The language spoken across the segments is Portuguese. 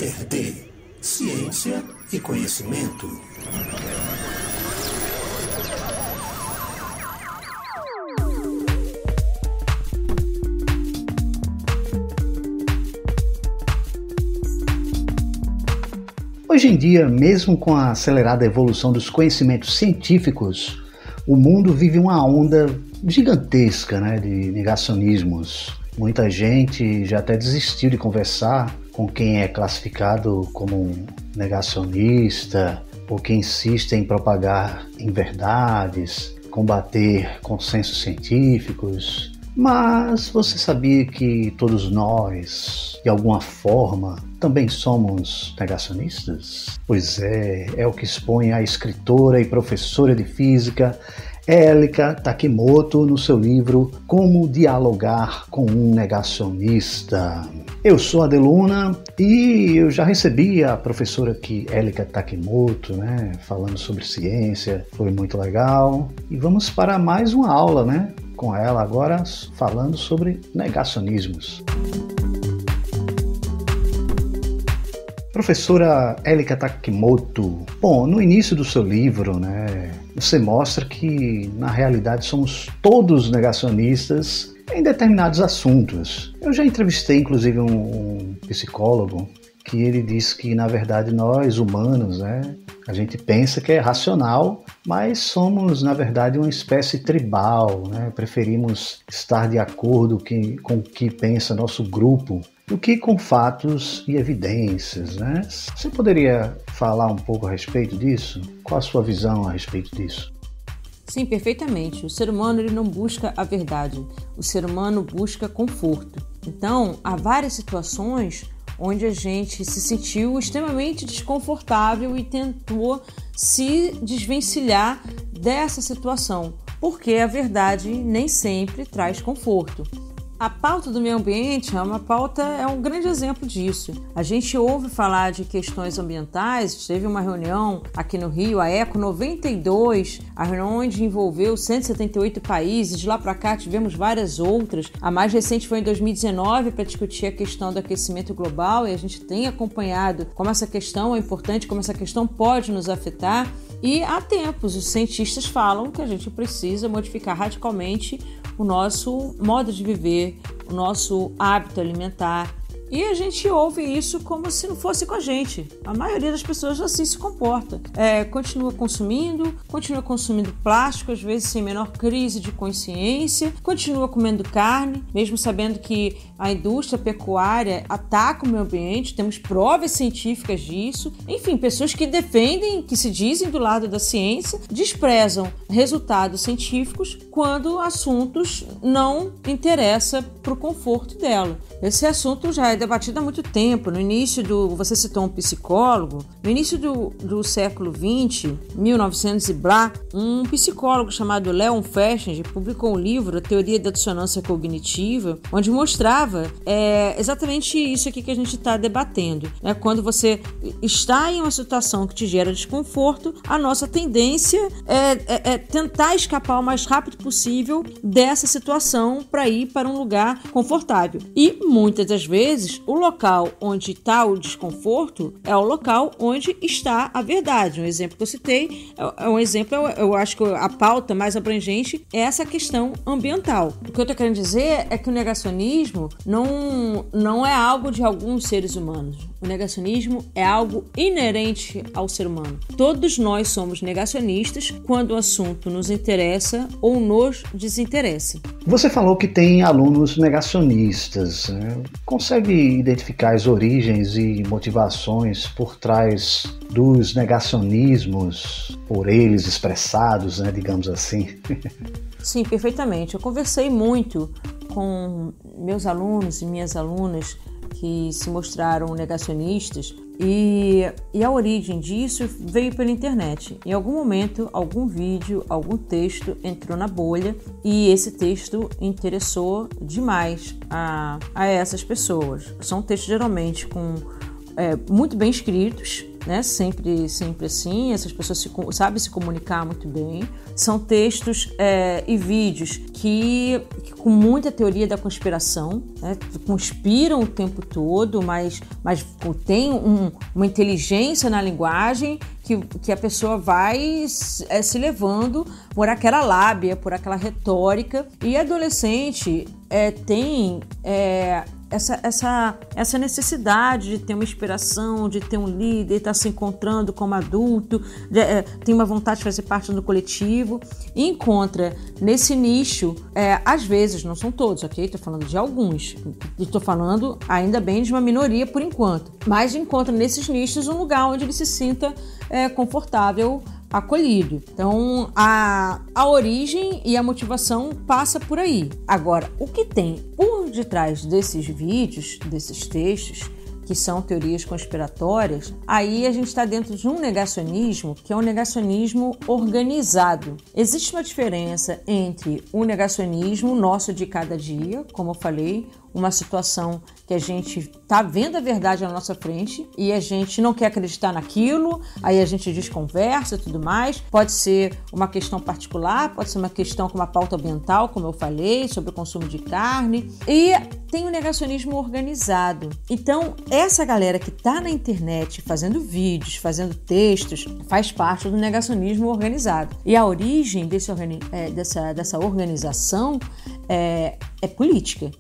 IRT, Ciência e Conhecimento. Hoje em dia, mesmo com a acelerada evolução dos conhecimentos científicos, o mundo vive uma onda gigantesca, de negacionismos. Muita gente já até desistiu de conversar com quem é classificado como um negacionista ou que insiste em propagar inverdades, combater consensos científicos. Mas você sabia que todos nós, de alguma forma, também somos negacionistas? Pois é o que expõe a escritora e professora de física Elika Takimoto no seu livro Como Dialogar com um Negacionista. Eu sou a Deluna e eu já recebi a professora aqui, Elika Takimoto, falando sobre ciência, foi muito legal. E vamos para mais uma aula, com ela agora falando sobre negacionismos. Professora Elika Takimoto, no início do seu livro, você mostra que na realidade somos todos negacionistas em determinados assuntos. Eu já entrevistei inclusive um psicólogo que ele disse que na verdade nós humanos, a gente pensa que é racional, mas somos na verdade uma espécie tribal, preferimos estar de acordo com o que pensa nosso grupo do que com fatos e evidências, Você poderia falar um pouco a respeito disso? Qual a sua visão a respeito disso? Sim, perfeitamente. O ser humano ele não busca a verdade, o ser humano busca conforto. Então, há várias situações onde a gente se sentiu extremamente desconfortável e tentou se desvencilhar dessa situação, porque a verdade nem sempre traz conforto. A pauta do meio ambiente é um grande exemplo disso. A gente ouve falar de questões ambientais, teve uma reunião aqui no Rio, a ECO 92, a reunião onde envolveu 178 países, de lá para cá tivemos várias outras. A mais recente foi em 2019 para discutir a questão do aquecimento global e a gente tem acompanhado como essa questão é importante, como essa questão pode nos afetar. E há tempos os cientistas falam que a gente precisa modificar radicalmente o nosso modo de viver, o nosso hábito alimentar. E a gente ouve isso como se não fosse com a gente. A maioria das pessoas assim se comporta. Continua consumindo plástico, às vezes sem menor crise de consciência, continua comendo carne, mesmo sabendo que a indústria pecuária ataca o meio ambiente, temos provas científicas disso. Enfim, pessoas que defendem, que se dizem do lado da ciência, desprezam resultados científicos quando assuntos não interessam para o conforto dela. Esse assunto já é debatido há muito tempo. Você citou um psicólogo, no início do século XX, 1900 e blá, um psicólogo chamado Leon Festinger publicou um livro, A Teoria da Dissonância Cognitiva, onde mostrava exatamente isso aqui que a gente está debatendo. Quando você está em uma situação que te gera desconforto, a nossa tendência é tentar escapar o mais rápido possível dessa situação para ir para um lugar confortável. E muitas das vezes, o local onde está o desconforto é o local onde está a verdade. Um exemplo que eu citei, eu acho que a pauta mais abrangente é essa questão ambiental. O que eu estou querendo dizer é que o negacionismo não é algo de alguns seres humanos. O negacionismo é algo inerente ao ser humano. Todos nós somos negacionistas quando o assunto nos interessa ou nos desinteressa. Você falou que tem alunos negacionistas. Consegue identificar as origens e motivações por trás dos negacionismos, por eles expressados, digamos assim? Sim, perfeitamente. Eu conversei muito com meus alunos e minhas alunas que se mostraram negacionistas e a origem disso veio pela internet. Em algum momento, algum vídeo, algum texto entrou na bolha e esse texto interessou demais a essas pessoas. São textos geralmente muito bem escritos, né? Sempre assim, essas pessoas sabem se comunicar muito bem. São textos e vídeos que com muita teoria da conspiração, né? Conspiram o tempo todo, mas tem uma inteligência na linguagem que a pessoa vai se levando por aquela lábia, por aquela retórica. E adolescente tem essa necessidade de ter uma inspiração, de ter um líder, estar se encontrando como adulto, tem uma vontade de fazer parte do coletivo e encontra nesse nicho, às vezes, não são todos, ok? Estou falando de alguns, estou falando ainda bem de uma minoria por enquanto, mas encontra nesses nichos um lugar onde ele se sinta confortável, acolhido. Então, a origem e a motivação passa por aí. Agora, o que tem por detrás desses vídeos, desses textos, que são teorias conspiratórias, aí a gente está dentro de um negacionismo que é um negacionismo organizado. Existe uma diferença entre o negacionismo nosso de cada dia, como eu falei, uma situação que a gente está vendo a verdade na nossa frente e a gente não quer acreditar naquilo, aí a gente desconversa e tudo mais. Pode ser uma questão particular, pode ser uma questão com uma pauta ambiental, como eu falei, sobre o consumo de carne. E tem o negacionismo organizado. Então, essa galera que está na internet fazendo vídeos, fazendo textos, faz parte do negacionismo organizado. E a origem dessa organização é política.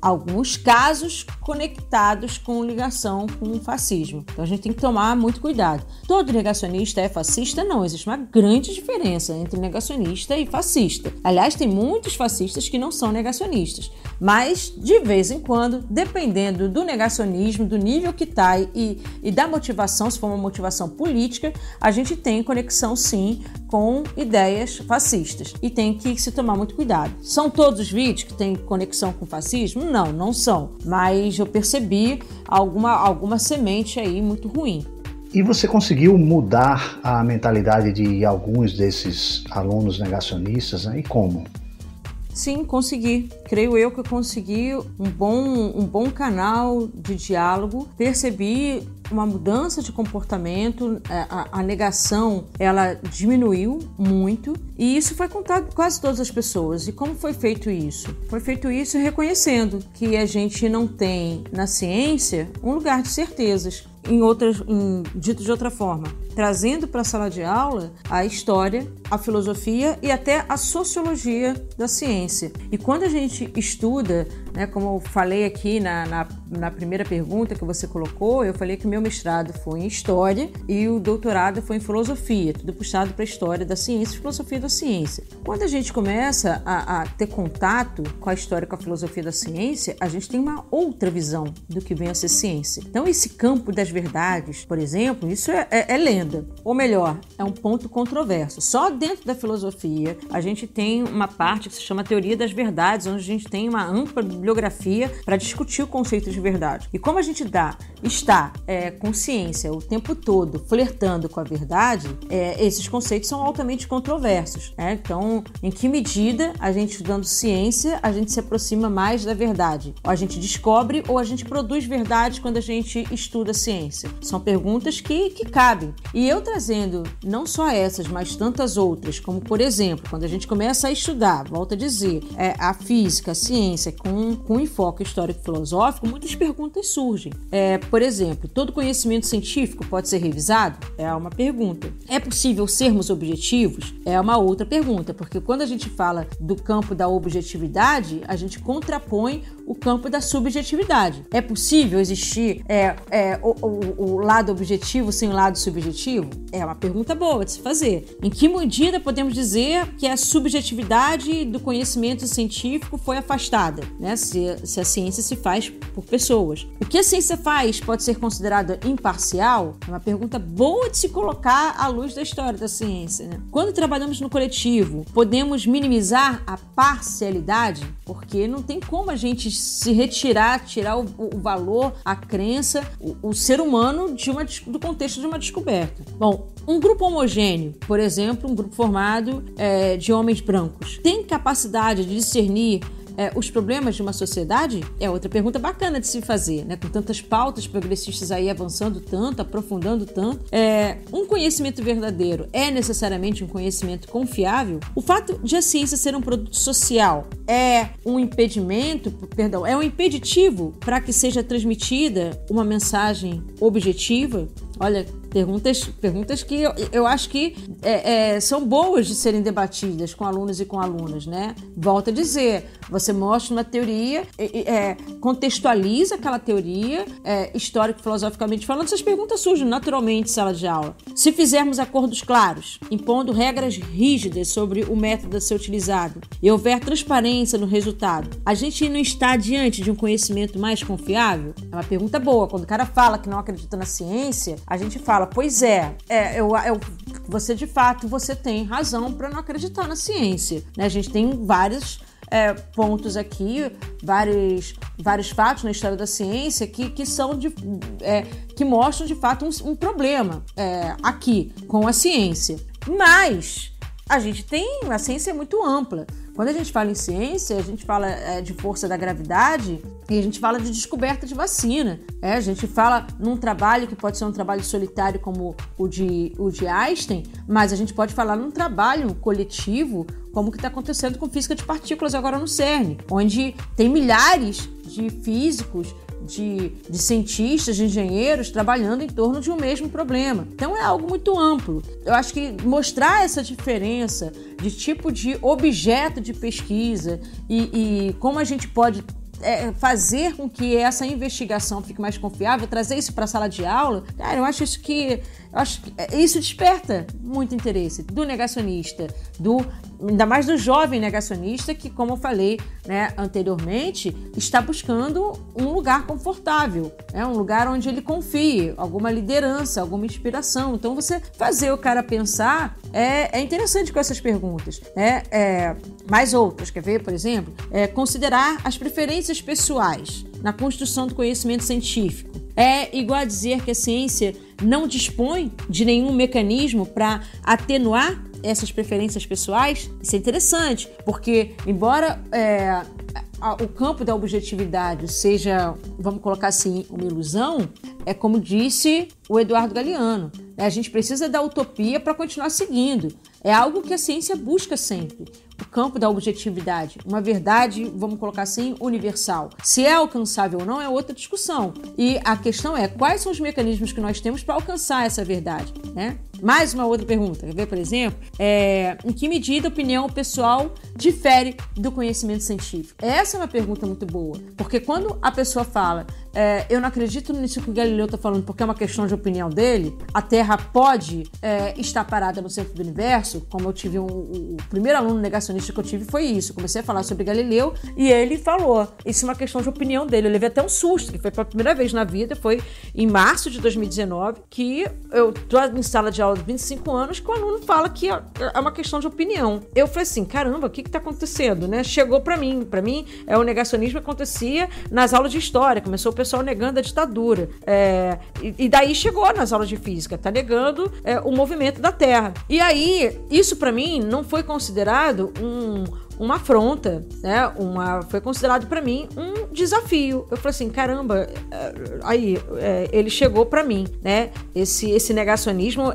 Alguns casos conectados com ligação com o fascismo. Então a gente tem que tomar muito cuidado. Todo negacionista é fascista? Não, existe uma grande diferença entre negacionista e fascista. Aliás, tem muitos fascistas que não são negacionistas, mas de vez em quando, dependendo do negacionismo, do nível que está e da motivação, se for uma motivação política, a gente tem conexão sim com ideias fascistas e tem que se tomar muito cuidado. São todos os vídeos que têm conexão com o fascismo? Não são, mas eu percebi alguma semente aí muito ruim. E você conseguiu mudar a mentalidade de alguns desses alunos negacionistas, né? E como? Sim, consegui. Creio eu que eu consegui um bom canal de diálogo. Percebi uma mudança de comportamento, a negação, ela diminuiu muito e isso foi contado por quase todas as pessoas. E como foi feito isso? Foi feito isso reconhecendo que a gente não tem na ciência um lugar de certezas. Dito de outra forma, trazendo para a sala de aula a história, a filosofia e até a sociologia da ciência. E quando a gente estuda, né, como eu falei aqui na primeira pergunta que você colocou, eu falei que o meu mestrado foi em História e o doutorado foi em Filosofia, tudo puxado para a História da Ciência e Filosofia da Ciência. Quando a gente começa a ter contato com a História e com a Filosofia da Ciência, a gente tem uma outra visão do que vem a ser ciência. Então, esse campo das verdades, por exemplo, isso é lenda. Ou melhor, é um ponto controverso. Só dentro da filosofia, a gente tem uma parte que se chama Teoria das Verdades, onde a gente tem uma ampla bibliografia para discutir o conceito de verdade. E como a gente está com ciência o tempo todo flertando com a verdade, esses conceitos são altamente controversos. Então, em que medida a gente, estudando ciência, a gente se aproxima mais da verdade? Ou a gente descobre ou a gente produz verdade quando a gente estuda ciência? São perguntas que cabem. E eu trazendo não só essas, mas tantas outras, como por exemplo, quando a gente começa a estudar, volto a dizer, a física, a ciência com enfoque histórico-filosófico, muitas perguntas surgem. Por exemplo, todo conhecimento científico pode ser revisado? É uma pergunta. É possível sermos objetivos? É uma outra pergunta, porque quando a gente fala do campo da objetividade, a gente contrapõe o campo da subjetividade. É possível existir o lado objetivo sem o lado subjetivo? É uma pergunta boa de se fazer. Em que medida podemos dizer que a subjetividade do conhecimento científico foi afastada, né? Se a ciência se faz por pessoas. O que a ciência faz pode ser considerado imparcial? É uma pergunta boa de se colocar à luz da história da ciência, né? Quando trabalhamos no coletivo, podemos minimizar a parcialidade? Porque não tem como a gente tirar o valor, a crença, o ser humano do contexto de uma descoberta. Bom, um grupo homogêneo, por exemplo, um grupo formado de homens brancos, tem capacidade de discernir os problemas de uma sociedade? É outra pergunta bacana de se fazer, né? Com tantas pautas progressistas aí avançando tanto, aprofundando tanto. Um conhecimento verdadeiro é necessariamente um conhecimento confiável? O fato de a ciência ser um produto social é um impeditivo para que seja transmitida uma mensagem objetiva? Olha, perguntas que eu acho que são boas de serem debatidas com alunos e com alunas, né? Volto a dizer, você mostra uma teoria, contextualiza aquela teoria, histórico-filosoficamente falando, essas perguntas surgem naturalmente em sala de aula. Se fizermos acordos claros, impondo regras rígidas sobre o método a ser utilizado e houver transparência no resultado, a gente não está diante de um conhecimento mais confiável? É uma pergunta boa. Quando o cara fala que não acredita na ciência, a gente fala, pois você de fato você tem razão para não acreditar na ciência, né? A gente tem vários pontos aqui, vários fatos na história da ciência que mostram de fato um problema aqui com a ciência. Mas a ciência é muito ampla. Quando a gente fala em ciência, a gente fala de força da gravidade e a gente fala de descoberta de vacina. A gente fala num trabalho que pode ser um trabalho solitário como o de Einstein, mas a gente pode falar num trabalho coletivo como o que está acontecendo com física de partículas agora no CERN, onde tem milhares de físicos, de cientistas, de engenheiros trabalhando em torno de um mesmo problema. Então é algo muito amplo. Eu acho que mostrar essa diferença de tipo de objeto de pesquisa e como a gente pode fazer com que essa investigação fique mais confiável, trazer isso para a sala de aula, cara, eu acho que isso desperta muito interesse do negacionista, ainda mais do jovem negacionista que, como eu falei, né, anteriormente, está buscando um lugar confortável, um lugar onde ele confie, alguma liderança, alguma inspiração. Então, você fazer o cara pensar é interessante com essas perguntas. Mais outras, quer ver, por exemplo, considerar as preferências pessoais na construção do conhecimento científico. É igual a dizer que a ciência não dispõe de nenhum mecanismo para atenuar essas preferências pessoais? Isso é interessante, porque embora o campo da objetividade seja, vamos colocar assim, uma ilusão, é como disse o Eduardo Galeano, a gente precisa da utopia para continuar seguindo. É algo que a ciência busca sempre. O campo da objetividade, uma verdade, vamos colocar assim, universal. Se é alcançável ou não é outra discussão. E a questão é, quais são os mecanismos que nós temos para alcançar essa verdade, né? Mais uma outra pergunta, quer ver, por exemplo, em que medida a opinião pessoal difere do conhecimento científico? Essa é uma pergunta muito boa, porque quando a pessoa fala, eu não acredito nisso que o Galileu está falando porque é uma questão de opinião dele, a Terra pode estar parada no centro do universo, como eu tive o primeiro aluno negacionista que eu tive foi isso, eu comecei a falar sobre Galileu e ele falou, isso é uma questão de opinião dele, eu levei até um susto, que foi pela primeira vez na vida, foi em março de 2019, que eu estou em sala de aula de 25 anos que o aluno fala que é uma questão de opinião. Eu falei assim, caramba, o que está acontecendo, né? Chegou para mim, o negacionismo acontecia nas aulas de história, começou o pessoal negando a ditadura, e daí chegou nas aulas de física, tá negando o movimento da Terra. E aí, isso para mim não foi considerado uma afronta, né? Foi considerado para mim um desafio. Eu falei assim, caramba, ele chegou para mim, né? Esse negacionismo,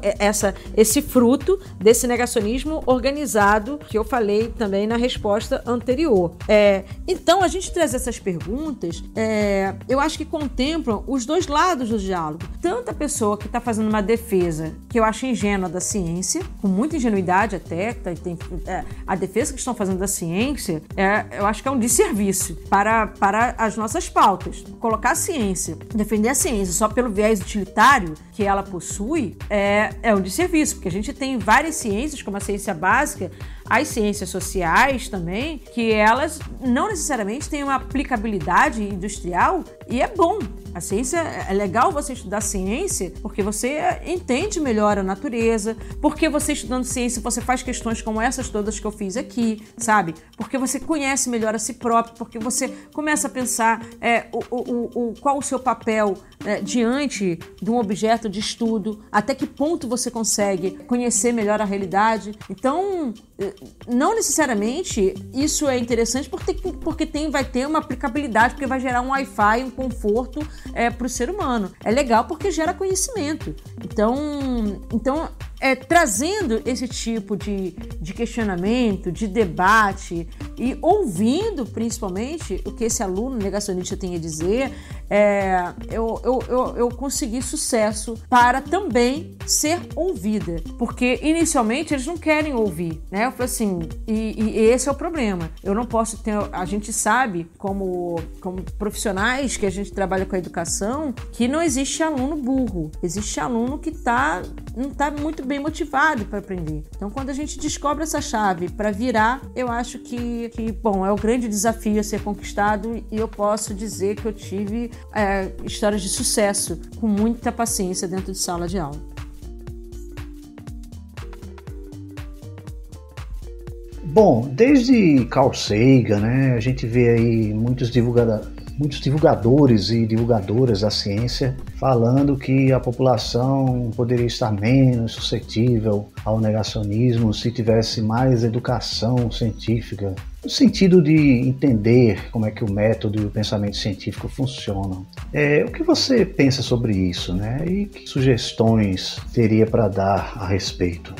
esse fruto desse negacionismo organizado que eu falei também na resposta anterior. Então, a gente traz essas perguntas, eu acho que contemplam os dois lados do diálogo. Tanto a pessoa que está fazendo uma defesa, que eu acho ingênua da ciência, com muita ingenuidade até, a defesa que estão fazendo da ciência, eu acho que é um desserviço para as nossas pautas. Colocar a ciência, defender a ciência só pelo viés utilitário que ela possui, é um desserviço, porque a gente tem várias ciências, como a ciência básica, as ciências sociais também, que elas não necessariamente têm uma aplicabilidade industrial, e é bom. A ciência, é legal você estudar ciência porque você entende melhor a natureza, porque você estudando ciência você faz questões como essas todas que eu fiz aqui, sabe? Porque você conhece melhor a si próprio, porque você começa a pensar qual o seu papel diante de um objeto de estudo, até que ponto você consegue conhecer melhor a realidade. Então, não necessariamente isso é interessante porque vai ter uma aplicabilidade, porque vai gerar um Wi-Fi, um conforto para o ser humano. É legal porque gera conhecimento. Então trazendo esse tipo de questionamento, de debate e ouvindo principalmente o que esse aluno negacionista tem a dizer, eu consegui sucesso para também ser ouvida, porque inicialmente eles não querem ouvir, né? Eu falei assim, e esse é o problema. Eu não posso ter, a gente sabe como profissionais que a gente trabalha com a educação, que não existe aluno burro, existe aluno que não está muito bem motivado para aprender. Então, quando a gente descobre essa chave para virar, eu acho que bom, é o grande desafio a ser conquistado, e eu posso dizer que eu tive histórias de sucesso com muita paciência dentro de sala de aula. Bom, desde Carl Sagan, né, a gente vê aí muitos divulgadores e divulgadoras da ciência falando que a população poderia estar menos suscetível ao negacionismo se tivesse mais educação científica, no sentido de entender como é que o método e o pensamento científico funcionam. O que você pensa sobre isso, né? E que sugestões teria para dar a respeito?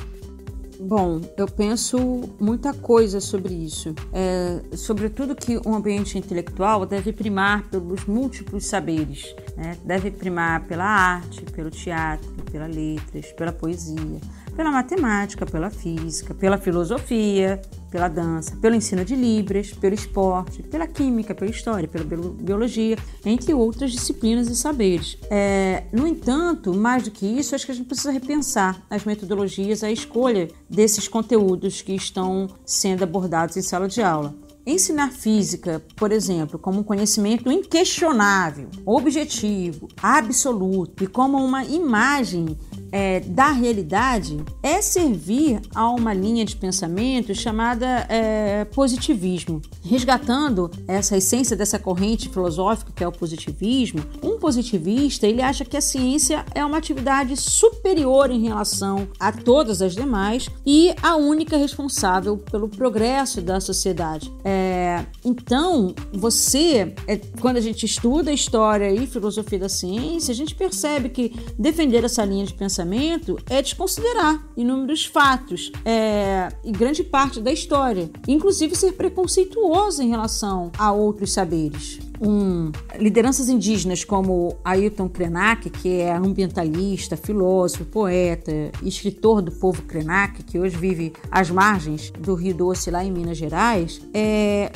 Bom, eu penso muita coisa sobre isso. Sobretudo que o ambiente intelectual deve primar pelos múltiplos saberes, né? Deve primar pela arte, pelo teatro, pelas letras, pela poesia, pela matemática, pela física, pela filosofia, pela dança, pelo ensino de Libras, pelo esporte, pela química, pela história, pela biologia, entre outras disciplinas e saberes. No entanto, mais do que isso, acho que a gente precisa repensar as metodologias, a escolha desses conteúdos que estão sendo abordados em sala de aula. Ensinar física, por exemplo, como um conhecimento inquestionável, objetivo, absoluto e como uma imagem da realidade é servir a uma linha de pensamento chamada positivismo. Resgatando essa essência dessa corrente filosófica que é o positivismo, um positivista ele acha que a ciência é uma atividade superior em relação a todas as demais e a única responsável pelo progresso da sociedade. Então, quando a gente estuda história e filosofia da ciência, a gente percebe que defender essa linha de pensamento é desconsiderar inúmeros fatos e grande parte da história, inclusive ser preconceituoso em relação a outros saberes. Lideranças indígenas como Ailton Krenak, que é ambientalista, filósofo, poeta e escritor do povo Krenak, que hoje vive às margens do Rio Doce, lá em Minas Gerais,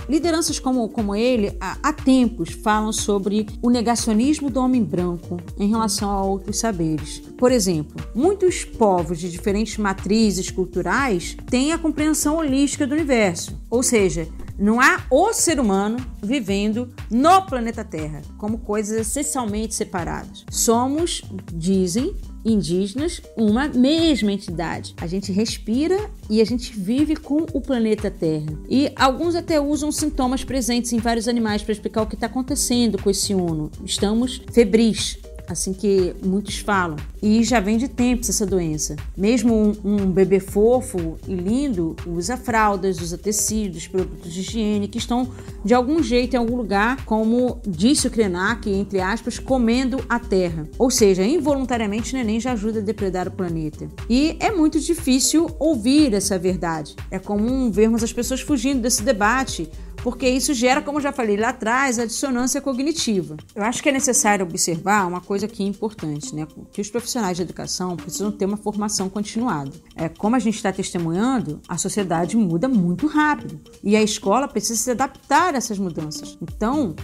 lideranças como ele, há tempos, falam sobre o negacionismo do homem branco em relação a outros saberes. Por exemplo, muitos povos de diferentes matrizes culturais têm a compreensão holística do universo, ou seja, não há o ser humano vivendo no planeta Terra como coisas essencialmente separadas. Somos, dizem indígenas, uma mesma entidade. A gente respira e a gente vive com o planeta Terra. E alguns até usam sintomas presentes em vários animais para explicar o que está acontecendo com esse uno. Estamos febris, assim que muitos falam. E já vem de tempos essa doença. Mesmo um bebê fofo e lindo usa fraldas, usa tecidos, produtos de higiene que estão de algum jeito em algum lugar, como disse o Krenak, entre aspas, comendo a terra. Ou seja, involuntariamente o neném já ajuda a depredar o planeta. E é muito difícil ouvir essa verdade. É comum vermos as pessoas fugindo desse debate, porque isso gera, como eu já falei lá atrás, a dissonância cognitiva. Eu acho que é necessário observar uma coisa aqui importante, né? Que os profissionais de educação precisam ter uma formação continuada. Como a gente está testemunhando, a sociedade muda muito rápido e a escola precisa se adaptar a essas mudanças. Então,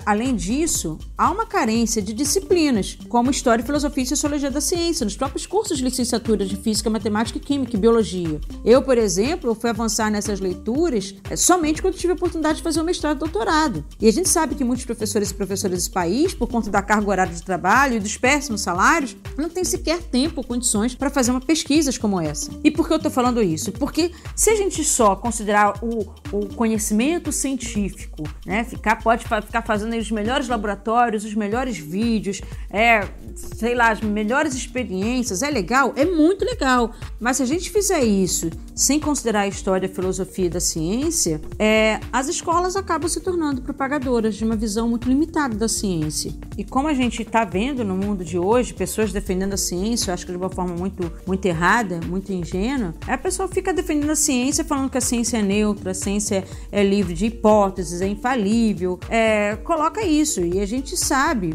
além disso, há uma carência de disciplinas, como História, Filosofia e Sociologia da Ciência, nos próprios cursos de licenciatura de Física, Matemática, Química e Biologia. Eu, por exemplo, fui avançar nessas leituras somente quando tive a oportunidade de fazer um mestrado e doutorado. E a gente sabe que muitos professores e professoras desse país, por conta da carga horária de trabalho e dos péssimos salários, não têm sequer tempo ou condições para fazer uma pesquisa como essa. E por que eu estou falando isso? Porque se a gente só considerar o conhecimento científico, né, pode ficar fazendo aí os melhores laboratórios, os melhores vídeos, as melhores experiências. É legal? É muito legal. Mas se a gente fizer isso sem considerar a história e a filosofia da ciência, as escolas acabam se tornando propagadoras de uma visão muito limitada da ciência. E como a gente está vendo no mundo de hoje, pessoas defendendo a ciência, eu acho que de uma forma muito, muito errada, muito ingênua, a pessoa fica defendendo a ciência, falando que a ciência é neutra, a ciência é livre de hipóteses, é infalível, coloca isso. E a gente sabe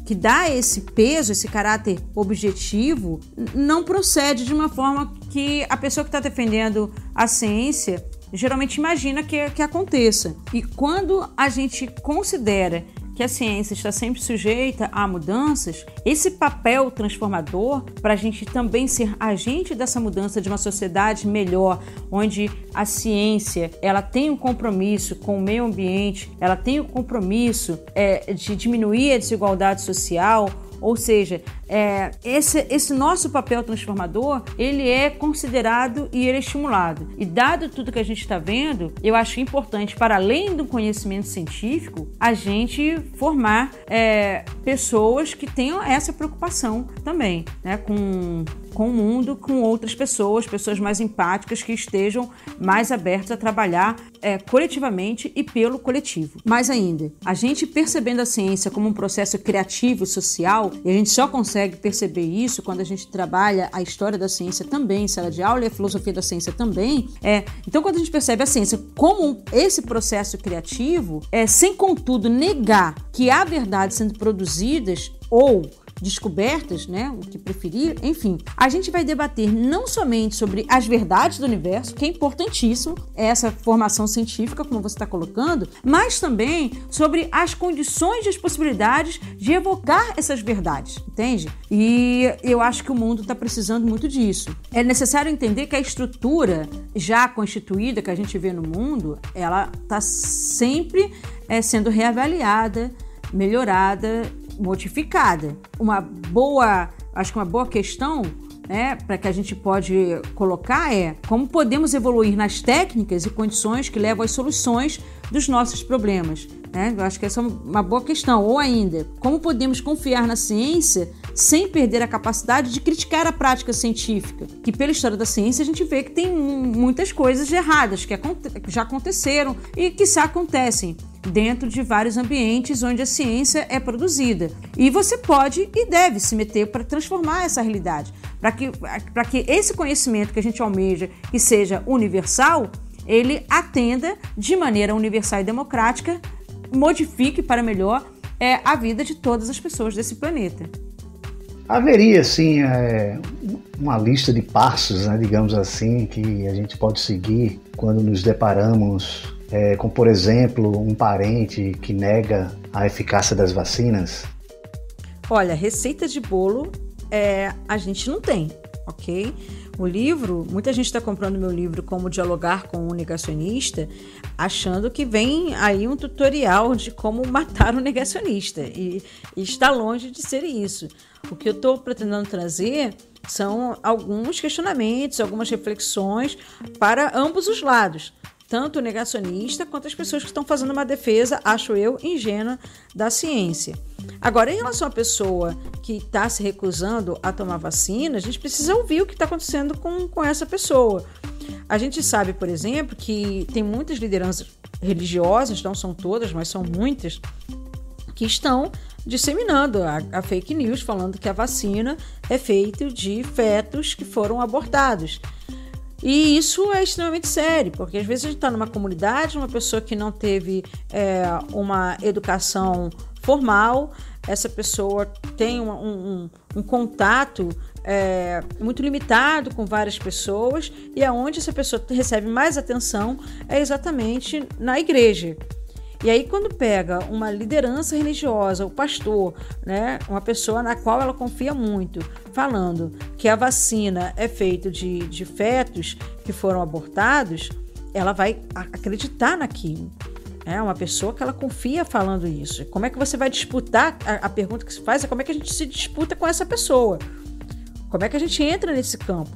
que dá esse peso, esse caráter objetivo, não procede de uma forma que a pessoa que está defendendo a ciência geralmente imagina que aconteça. E quando a gente considera que a ciência está sempre sujeita a mudanças, esse papel transformador para a gente também ser agente dessa mudança de uma sociedade melhor, onde a ciência ela tem um compromisso com o meio ambiente, ela tem o compromisso de diminuir a desigualdade social, ou seja, esse nosso papel transformador, ele é considerado e ele é estimulado. E dado tudo que a gente está vendo, eu acho importante, para além do conhecimento científico, a gente formar pessoas que tenham essa preocupação também, né, com o mundo, com outras pessoas mais empáticas, que estejam mais abertas a trabalhar coletivamente e pelo coletivo. Mais ainda, a gente percebendo a ciência como um processo criativo e social, e a gente só consegue perceber isso quando a gente trabalha a história da ciência também, em sala de aula, e a filosofia da ciência também. Então, quando a gente percebe a ciência como esse processo criativo, sem contudo negar que há verdades sendo produzidas ou descobertas, né, o que preferir, enfim, a gente vai debater não somente sobre as verdades do universo, que é importantíssimo, essa formação científica, como você está colocando, mas também sobre as condições e as possibilidades de evocar essas verdades, entende? E eu acho que o mundo está precisando muito disso. É necessário entender que a estrutura já constituída que a gente vê no mundo, ela está sempre sendo reavaliada, melhorada, modificada. Acho que uma boa questão, para que a gente pode colocar como podemos evoluir nas técnicas e condições que levam às soluções dos nossos problemas. Eu acho que essa é uma boa questão. Ou ainda, como podemos confiar na ciência sem perder a capacidade de criticar a prática científica, que pela história da ciência a gente vê que tem muitas coisas erradas que já aconteceram e que acontecem dentro de vários ambientes onde a ciência é produzida. E você pode e deve se meter para transformar essa realidade, para que esse conhecimento que a gente almeja que seja universal, ele atenda de maneira universal e democrática, modifique para melhor a vida de todas as pessoas desse planeta. Haveria, sim, uma lista de passos, né, digamos assim, que a gente pode seguir quando nos deparamos com, por exemplo, um parente que nega a eficácia das vacinas? Olha, receita de bolo a gente não tem, ok? O livro, muita gente está comprando meu livro Como Dialogar com um Negacionista, achando que vem aí um tutorial de como matar um negacionista, e está longe de ser isso. O que eu estou pretendendo trazer são alguns questionamentos, algumas reflexões para ambos os lados, tanto o negacionista quanto as pessoas que estão fazendo uma defesa, acho eu, ingênua da ciência. Agora, em relação à pessoa que está se recusando a tomar vacina, a gente precisa ouvir o que está acontecendo com essa pessoa. A gente sabe, por exemplo, que tem muitas lideranças religiosas, não são todas, mas são muitas, que estão disseminando a fake news, falando que a vacina é feita de fetos que foram abortados. E isso é extremamente sério, porque às vezes a gente está numa comunidade, uma pessoa que não teve uma educação formal, essa pessoa tem um contato muito limitado com várias pessoas, e aonde essa pessoa recebe mais atenção é exatamente na igreja. E aí, quando pega uma liderança religiosa, o pastor, né, uma pessoa na qual ela confia muito, falando que a vacina é feita de fetos que foram abortados, ela vai acreditar naquilo. É uma pessoa que ela confia falando isso. Como é que você vai disputar? A pergunta que se faz é como é que a gente se disputa com essa pessoa? Como é que a gente entra nesse campo?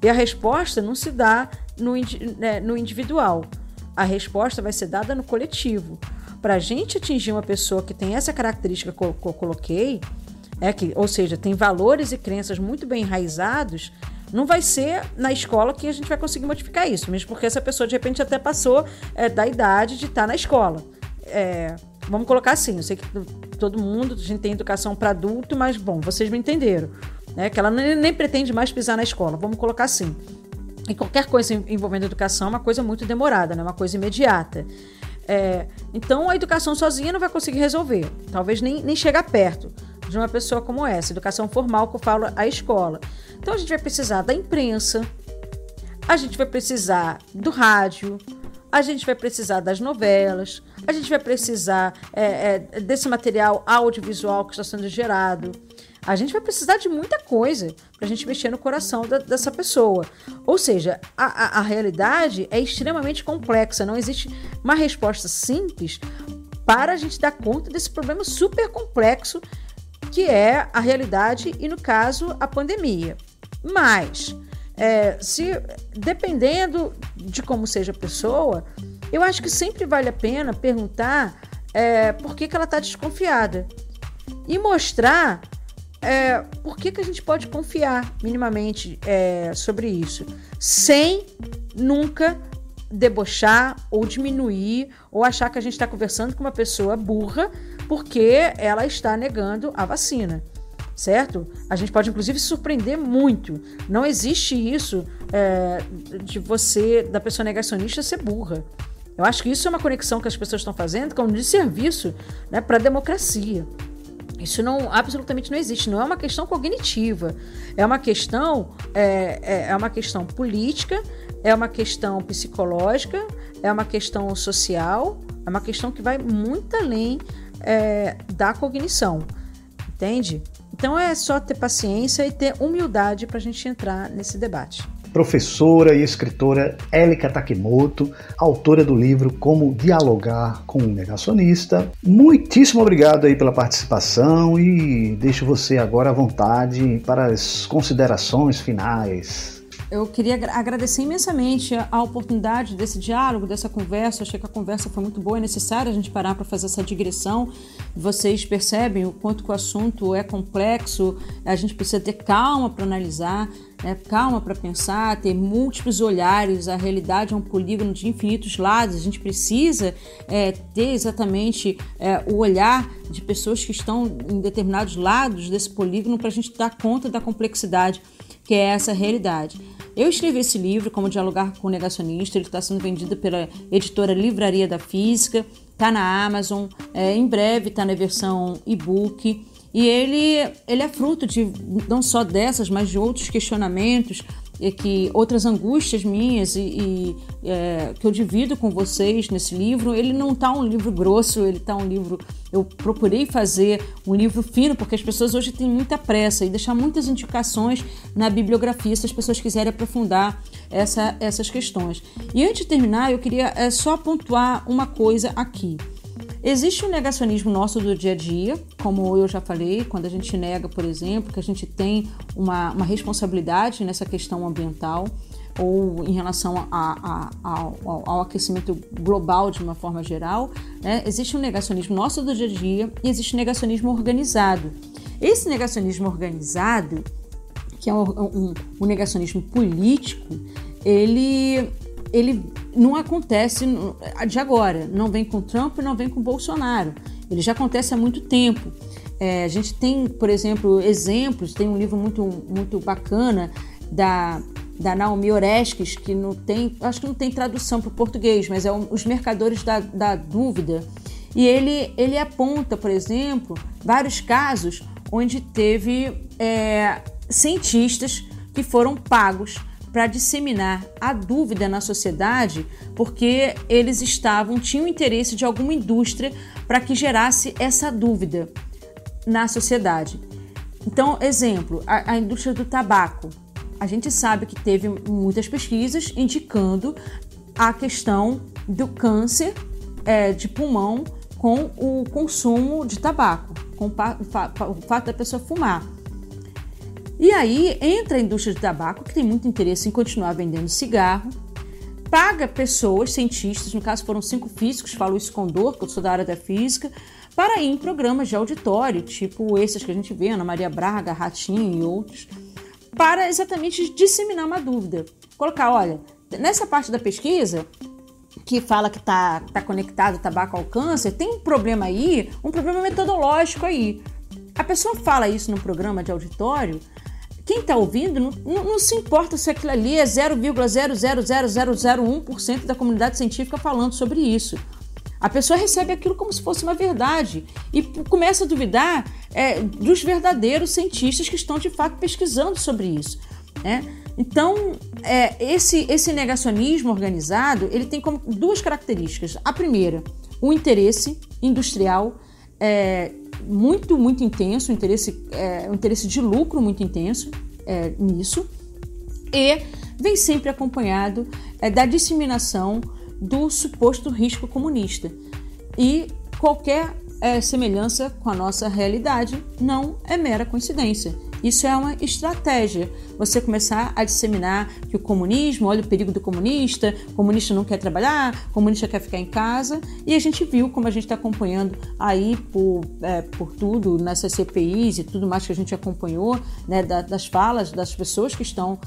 E a resposta não se dá no individual. A resposta vai ser dada no coletivo, para a gente atingir uma pessoa que tem essa característica que eu coloquei, ou seja, tem valores e crenças muito bem enraizados, não vai ser na escola que a gente vai conseguir modificar isso, mesmo porque essa pessoa de repente até passou da idade de estar na escola. Vamos colocar assim, eu sei que todo mundo, a gente tem educação para adulto, mas bom, vocês me entenderam, né? Que ela nem pretende mais pisar na escola, vamos colocar assim. E qualquer coisa envolvendo educação é uma coisa muito demorada, né? Uma coisa imediata. Então a educação sozinha não vai conseguir resolver, talvez nem chegar perto de uma pessoa como essa, educação formal que eu falo, a escola. Então a gente vai precisar da imprensa, a gente vai precisar do rádio, a gente vai precisar das novelas, a gente vai precisar desse material audiovisual que está sendo gerado. A gente vai precisar de muita coisa para a gente mexer no coração dessa pessoa. Ou seja, a realidade é extremamente complexa, não existe uma resposta simples para a gente dar conta desse problema super complexo que é a realidade e, no caso, a pandemia. Mas, dependendo de como seja a pessoa, eu acho que sempre vale a pena perguntar por que ela está desconfiada e mostrar por que a gente pode confiar minimamente sobre isso, sem nunca debochar ou diminuir ou achar que a gente está conversando com uma pessoa burra porque ela está negando a vacina, certo? A gente pode inclusive se surpreender muito. Não existe isso da pessoa negacionista ser burra. Eu acho que isso é uma conexão que as pessoas estão fazendo como de serviço, né, para a democracia. Isso absolutamente não existe, não é uma questão cognitiva, é uma questão política, é uma questão psicológica, é uma questão social, é uma questão que vai muito além da cognição, entende? Então é só ter paciência e ter humildade para a gente entrar nesse debate. Professora e escritora Elika Takimoto, autora do livro Como Dialogar com um Negacionista. Muitíssimo obrigado aí pela participação e deixo você agora à vontade para as considerações finais. Eu queria agradecer imensamente a oportunidade desse diálogo, dessa conversa. Eu achei que a conversa foi muito boa, é necessário a gente parar para fazer essa digressão. Vocês percebem o quanto que o assunto é complexo, a gente precisa ter calma para analisar, calma para pensar, ter múltiplos olhares. A realidade é um polígono de infinitos lados, a gente precisa ter exatamente o olhar de pessoas que estão em determinados lados desse polígono para a gente dar conta da complexidade que é essa realidade. Eu escrevi esse livro, Como Dialogar com o Negacionista, ele está sendo vendido pela editora Livraria da Física, está na Amazon, em breve está na versão e-book, e ele é fruto de não só dessas, mas de outros questionamentos, outras angústias minhas que eu divido com vocês nesse livro. Ele não está um livro grosso, ele está um livro... Eu procurei fazer um livro fino, porque as pessoas hoje têm muita pressa e deixar muitas indicações na bibliografia, se as pessoas quiserem aprofundar essas questões. E antes de terminar, eu queria só pontuar uma coisa aqui. Existe um negacionismo nosso do dia a dia, como eu já falei, quando a gente nega, por exemplo, que a gente tem uma responsabilidade nessa questão ambiental ou em relação ao aquecimento global de uma forma geral, né? Existe um negacionismo nosso do dia a dia e existe um negacionismo organizado. Esse negacionismo organizado, que é um negacionismo político, ele não acontece de agora, não vem com Trump e não vem com Bolsonaro, ele já acontece há muito tempo. A gente tem, por exemplo, exemplos, tem um livro muito, muito bacana da Naomi Oreskes, que acho que não tem tradução para o português, mas é Os Mercadores da Dúvida, e ele aponta, por exemplo, vários casos onde teve cientistas que foram pagos para disseminar a dúvida na sociedade, porque eles tinham interesse de alguma indústria para que gerasse essa dúvida na sociedade. Então, exemplo, a indústria do tabaco. A gente sabe que teve muitas pesquisas indicando a questão do câncer de pulmão com o consumo de tabaco, com o fato da pessoa fumar. E aí entra a indústria de tabaco, que tem muito interesse em continuar vendendo cigarro, paga pessoas, cientistas, no caso foram 5 físicos, falo isso com dor, porque eu sou da área da física, para ir em programas de auditório, tipo esses que a gente vê, Ana Maria Braga, Ratinho e outros, para exatamente disseminar uma dúvida. Colocar, olha, nessa parte da pesquisa, que fala que está conectado o tabaco ao câncer, tem um problema aí, um problema metodológico aí. A pessoa fala isso num programa de auditório, quem está ouvindo não se importa se aquilo ali é 0,0000001% da comunidade científica falando sobre isso. A pessoa recebe aquilo como se fosse uma verdade e começa a duvidar dos verdadeiros cientistas que estão de fato pesquisando sobre isso, né? Então, esse negacionismo organizado, ele tem como 2 características. A primeira, o interesse industrial muito, muito intenso, um interesse de lucro muito intenso nisso, e vem sempre acompanhado da disseminação do suposto risco comunista. E qualquer semelhança com a nossa realidade não é mera coincidência. Isso é uma estratégia. Você começar a disseminar que o comunismo, olha o perigo do comunista, o comunista não quer trabalhar, o comunista quer ficar em casa. E a gente viu, como a gente está acompanhando aí por tudo, nessas CPIs e tudo mais que a gente acompanhou, né, das falas das pessoas que estão,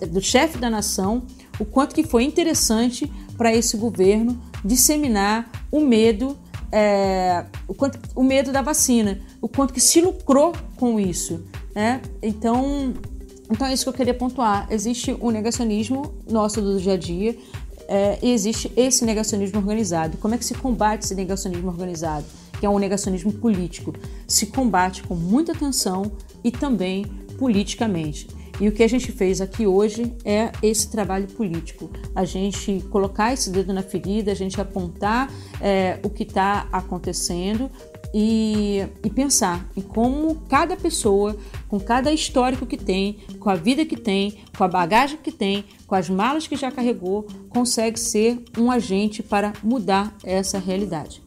do chefe da nação, o quanto que foi interessante para esse governo disseminar o medo, o medo da vacina, o quanto que se lucrou com isso, né? Então é isso que eu queria pontuar. Existe o negacionismo nosso do dia a dia, e existe esse negacionismo organizado. Como é que se combate esse negacionismo organizado? Que é um negacionismo político. Se combate com muita atenção e também politicamente. E o que a gente fez aqui hoje é esse trabalho político. A gente colocar esse dedo na ferida, a gente apontar o que está acontecendo e pensar em como cada pessoa, com cada histórico que tem, com a vida que tem, com a bagagem que tem, com as malas que já carregou, consegue ser um agente para mudar essa realidade.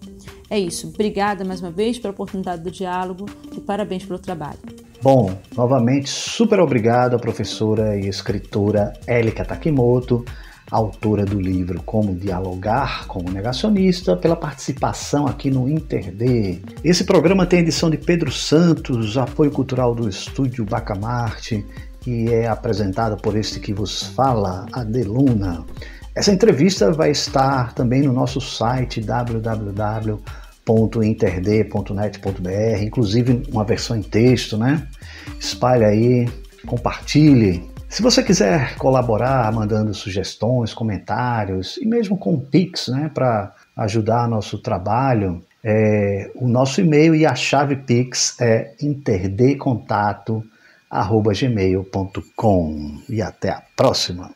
É isso. Obrigada mais uma vez pela oportunidade do diálogo e parabéns pelo trabalho. Bom, novamente, super obrigado à professora e escritora Elika Takimoto, autora do livro Como Dialogar com o Negacionista, pela participação aqui no InterD. Esse programa tem edição de Pedro Santos, apoio cultural do Estúdio Bacamarte, e é apresentado por este que vos fala, Adeluna. Essa entrevista vai estar também no nosso site www.interd.net.br, inclusive uma versão em texto, né? Espalhe aí, compartilhe. Se você quiser colaborar mandando sugestões, comentários e mesmo com um Pix, né, para ajudar nosso trabalho, o nosso e-mail e a chave Pix é interdcontato@gmail.com. E até a próxima!